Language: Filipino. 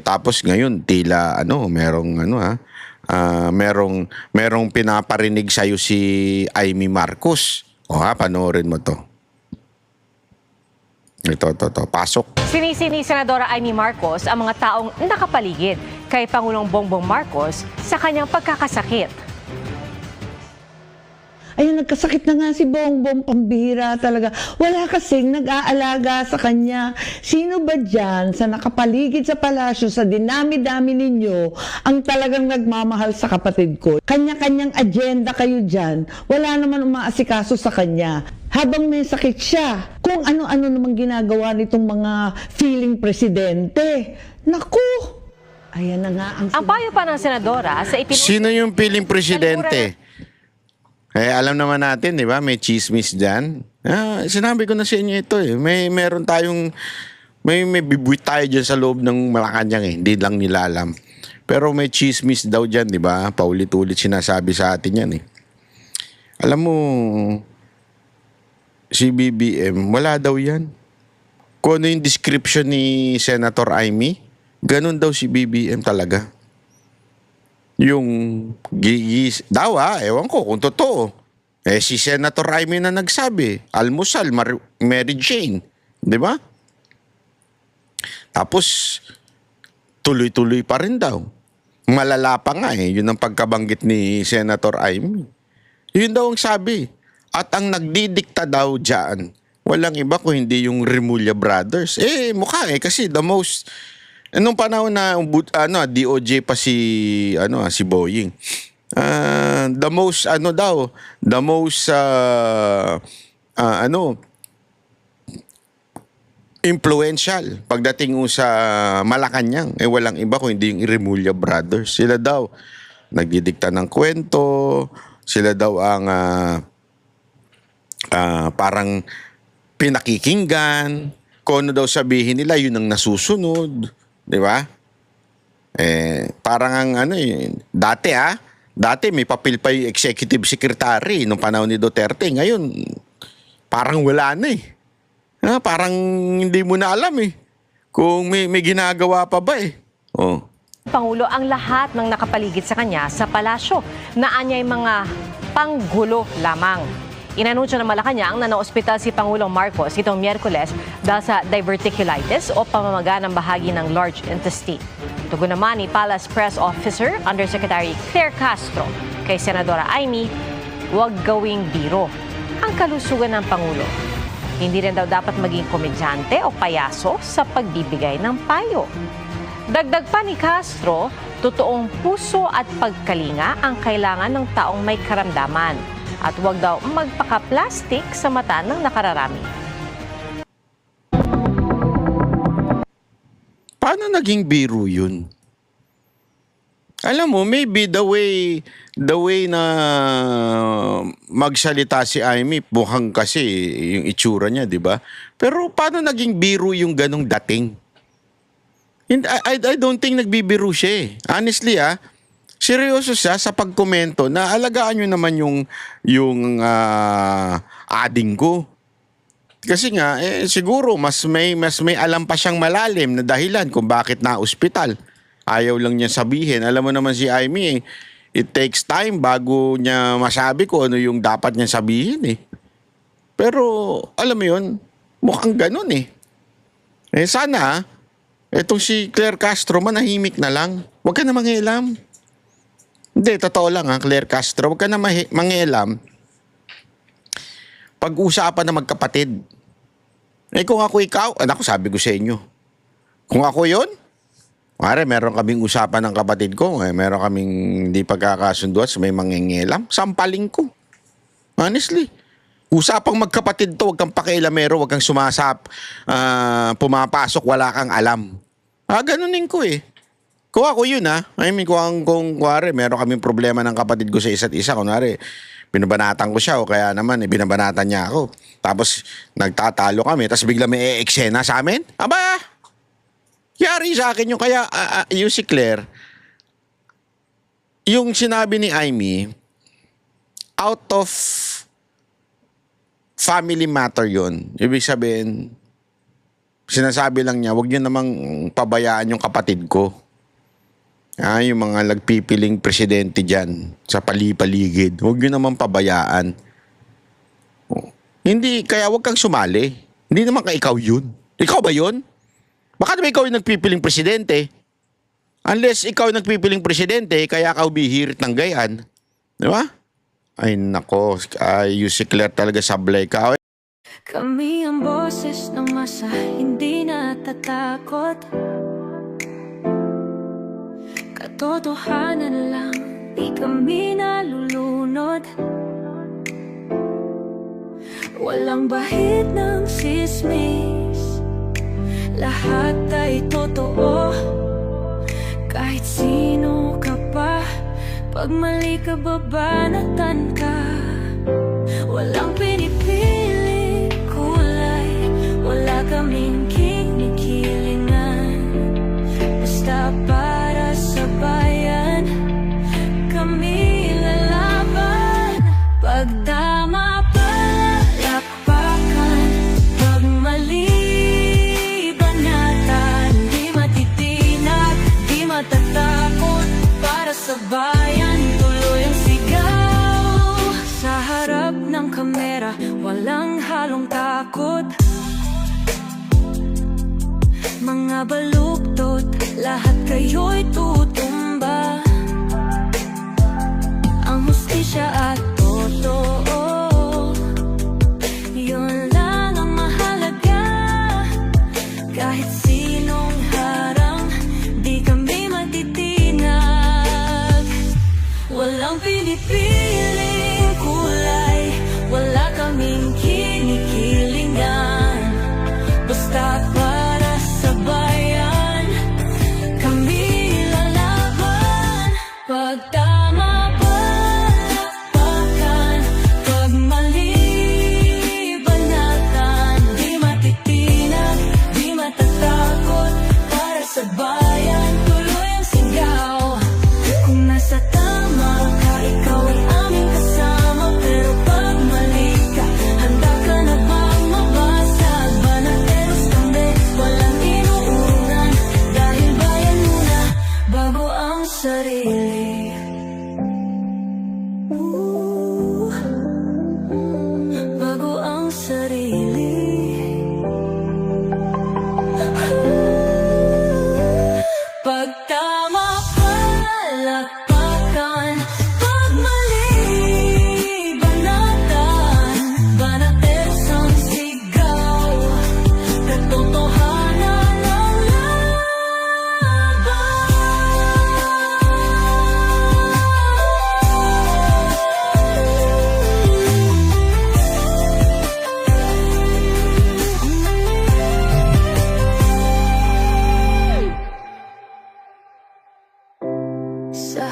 Tapos ngayon tila merong pinaparinig sa si Amy Marcos. Panoorin mo to. Ito, pasok. Sinisi ni Senadora Amy Marcos ang mga taong nakapaligid kay Pangulong Bongbong Marcos sa kanyang pagkakasakit. Ayun, nagkasakit na nga si Bongbong, pambihira talaga. Wala kasing nag-aalaga sa kanya. Sino ba dyan sa nakapaligid sa palasyo, sa dinami-dami ninyo, ang talagang nagmamahal sa kapatid ko? Kanya-kanyang agenda kayo dyan. Wala naman umaasikaso sa kanya. Habang may sakit siya, kung ano-ano namang ginagawa nitong mga feeling presidente. Naku! Ayan na nga ang... Ang payo pa ng senadora sa Sino yung piling presidente? Alam naman natin, di ba? May chismis dyan. Sinabi ko na sa inyo ito eh. Meron tayong... May bibuit tayo dyan sa loob ng Malacanang eh. Hindi lang nila alam. Pero may chismis daw dyan, di ba? Paulit-ulit sinasabi sa atin yan eh. Alam mo... Si BBM, wala daw yan. Kung ano yung description ni Senator Amy, ganun daw si BBM talaga. Yung gigis, daw ewan ko kung totoo. Si Senator Amy na nagsabi, almusal, Mary Jane. Di ba? Tapos, tuloy-tuloy pa rin daw. Malala pa nga yun ang pagkabanggit ni Senator Amy. Yun daw ang sabi. At ang nagdidikta daw dyan, walang iba kung hindi yung Remulla Brothers. Mukha kasi the most, nung panahon na DOJ pa si Boying. The most influential pagdating sa Malacanang, walang iba kung hindi yung Remulla Brothers. Sila daw nagdidikta ng kwento, sila daw ang parang pinakikinggan, kung ano daw sabihin nila, yun ang nasusunod. Di ba? Parang ang dati may papel pa yung executive secretary nung panahon ni Duterte. Ngayon, parang wala na eh. Parang hindi mo na alam eh. Kung may ginagawa pa ba eh. Pangulo ang lahat ng nakapaligid sa kanya sa palasyo na anyay mga panggulo lamang. Inanunsyo ng Malacanang na na-ospital si Pangulong Marcos itong Miyerkules dahil sa diverticulitis o pamamaga ng bahagi ng large intestine. Tugon naman ni Palace Press Officer Undersecretary Claire Castro kay Senadora Amy, huwag gawing biro ang kalusugan ng Pangulo. Hindi rin daw dapat maging komedyante o payaso sa pagbibigay ng payo. Dagdag pa ni Castro, totoong puso at pagkalinga ang kailangan ng taong may karamdaman. At huwag daw magpaka-plastic sa mata ng nakararami. Paano naging biro yun? Alam mo, maybe the way na magsalita si Amy, mukhang kasi yung itsura niya, di ba? Pero paano naging biro yung ganong dating? I don't think nagbibiro siya eh. Honestly seryoso siya sa pagkomento na alagaan nyo naman yung ading ko. Kasi nga, siguro mas may alam pa siyang malalim na dahilan kung bakit na-ospital. Ayaw lang niya sabihin. Alam mo naman si Amy, it takes time bago niya masabi kung ano yung dapat niya sabihin eh. Pero, alam mo yun, mukhang ganun eh. Sana, etong si Claire Castro manahimik na lang. Huwag ka na mangialam. Hindi, totoo lang Claire Castro, huwag ka na mangialam. Pag-usapan na magkapatid. Kung ako ikaw, ako sabi ko sa inyo, kung ako yon, meron kaming usapan ng kapatid ko, meron kaming hindi pagkakasundo at may mangingialam, sampaling ko. Honestly. Usapang magkapatid to, huwag kang pakialamero, huwag kang pumapasok, wala kang alam. Ganunin ko eh. Kung ako yun I mean, kung meron kaming problema ng kapatid ko sa isa't isa, kunwari, binabanatan ko siya o kaya naman, binabanatan niya ako. Tapos, nagtatalo kami, tapos bigla may eksena sa amin. Aba, yari sa akin yung kaya, yung si Claire, yung sinabi ni Amy, out of family matter yun. Ibig sabihin, Sinasabi lang niya, wag niyo namang pabayaan yung kapatid ko. Yung mga nagpipiling presidente dyan sa pali-paligid. Huwag niyo naman pabayaan. Hindi, kaya wag kang sumali. Hindi naman ka ikaw yun. Ikaw ba yun? Baka naman ikaw yung nagpipiling presidente. Unless ikaw yung nagpipiling presidente, kaya ka umihirit ng gayan. Di ba? Ay nako, si Claire talaga sablay ka. Kami ang boses ng masa, hindi natatakot. Katotohanan lang, di kami nalulunod. Walang bahid ng sismis, lahat ay totoo. Kahit sino ka pa, pag mali ka babanatan ka. Walang pinipili kulay, wala kaming kinikilingan. Basta para sa bayan, kami lalaban. Pagdama palakpakan, pag mali banatan. Di matitinag, di matatakot, para sa bayan tuloy ang sigaw. Sa harap ng kamera, walang halong takot. Mga baluktot, lahat kayo'y tutumba. Ang hustisya at totoo, yun lang ang mahalaga. Kahit sinong harang, di kami matitinag. Walang pinipiling kulay, wala kaming kinikilingan. Basta para sa bayan, kami lalaban. Pag tama palakpakan, pag mali banatan. Di matitinag, di matatakot, para sa bayan tuloy ang sigaw. Kung nasa tama ka, ikaw ay aming kasama. Pero pag mali ka, handa ka na bang mabasag? Banateros kami, walang inuunan. Dahil bayan muna, bago ang sarili. Bago ang sarili. Pag tama palakpakan, pag mali banatan. Banateros ang sigaw, katotohanan ang laban. Sa